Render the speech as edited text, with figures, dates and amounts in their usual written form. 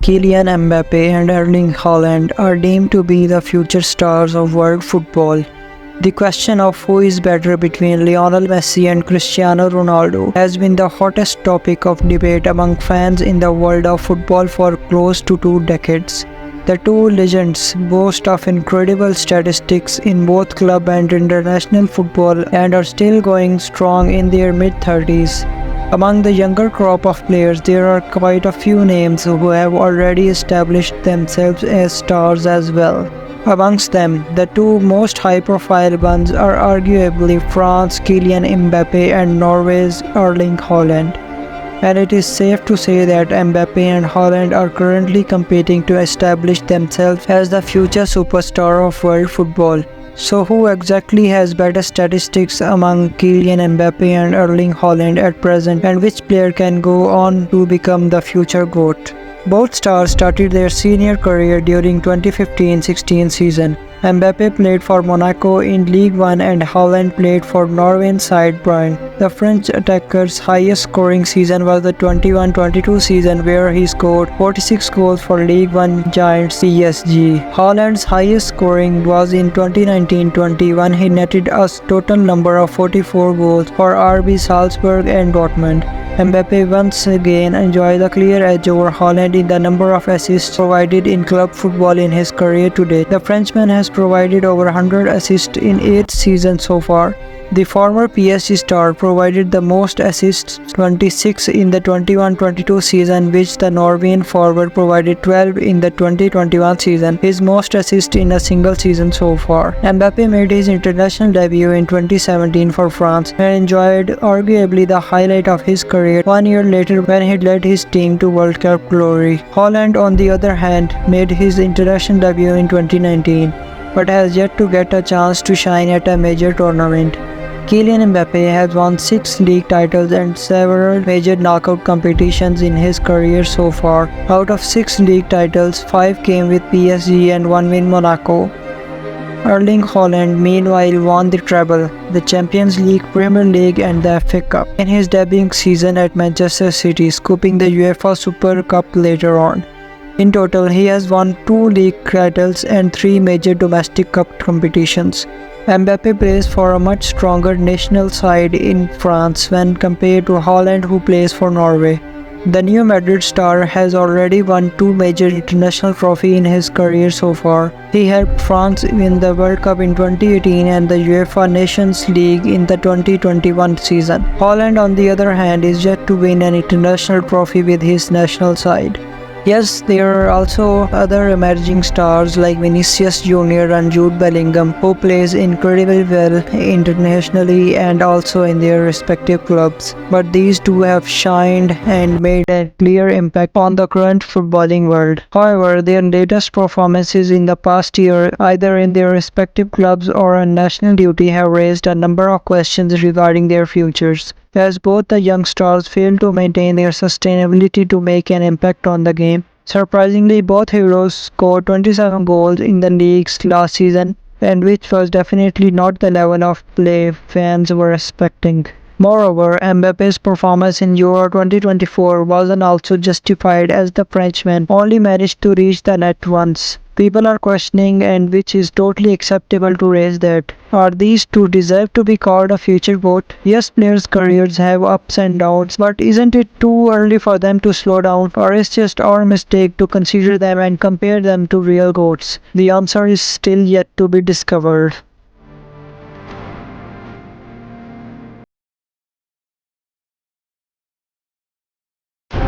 Kylian Mbappe and Erling Haaland are deemed to be the future stars of world football. The question of who is better between Lionel Messi and Cristiano Ronaldo has been the hottest topic of debate among fans in the world of football for close to 2 decades. The two legends boast of incredible statistics in both club and international football and are still going strong in their mid-30s. Among the younger crop of players, there are quite a few names who have already established themselves as stars as well. Amongst them, the two most high-profile ones are arguably France's Kylian Mbappe and Norway's Erling Haaland. And it is safe to say that Mbappe and Haaland are currently competing to establish themselves as the future superstar of world football. So who exactly has better statistics among Kylian Mbappe and Erling Haaland at present, and which player can go on to become the future GOAT? Both stars started their senior career during 2015-16 season. Mbappe played for Monaco in Ligue 1 and Haaland played for Norwegian side Bayern. The French attacker's highest scoring season was the 21-22 season where he scored 46 goals for Ligue 1 giants PSG. Haaland's highest scoring was in 2019-21. He netted a total number of 44 goals for RB Salzburg and Dortmund. Mbappe once again enjoyed a clear edge over Haaland in the number of assists provided in club football in his career to date. The Frenchman has provided over 100 assists in 8 seasons so far. The former PSG star provided the most assists, 26 in the 21-22 season, which the Norwegian forward provided 12 in the 2021 season, his most assists in a single season so far. Mbappe made his international debut in 2017 for France and enjoyed arguably the highlight of his career 1 year later when he led his team to World Cup glory. Haaland, on the other hand, made his international debut in 2019, but has yet to get a chance to shine at a major tournament. Kylian Mbappe has won 6 league titles and several major knockout competitions in his career so far. Out of 6 league titles, 5 came with PSG and 1 with Monaco. Erling Haaland meanwhile won the treble, the Champions League, Premier League and the FA Cup in his debut season at Manchester City, scooping the UEFA Super Cup later on. In total, he has won 2 league titles and 3 major domestic cup competitions. Mbappe plays for a much stronger national side in France when compared to Haaland, who plays for Norway. The New Madrid star has already won 2 major international trophies in his career so far. He helped France win the World Cup in 2018 and the UEFA Nations League in the 2021 season. Haaland, on the other hand, is yet to win an international trophy with his national side. Yes, there are also other emerging stars like Vinicius Jr. and Jude Bellingham, who plays incredibly well internationally and also in their respective clubs. But these two have shined and made a clear impact on the current footballing world. However, their latest performances in the past year, either in their respective clubs or on national duty, have raised a number of questions regarding their futures, as both the young stars fail to maintain their sustainability to make an impact on the game. Surprisingly, both heroes scored 27 goals in the leagues last season, and which was definitely not the level of play fans were expecting. Moreover, Mbappe's performance in Euro 2024 wasn't also justified, as the Frenchman only managed to reach the net once. People are questioning, and which is totally acceptable to raise that, are these two deserve to be called a future GOAT? Yes, players' careers have ups and downs, but isn't it too early for them to slow down, or is just our mistake to consider them and compare them to real GOATs? The answer is still yet to be discovered.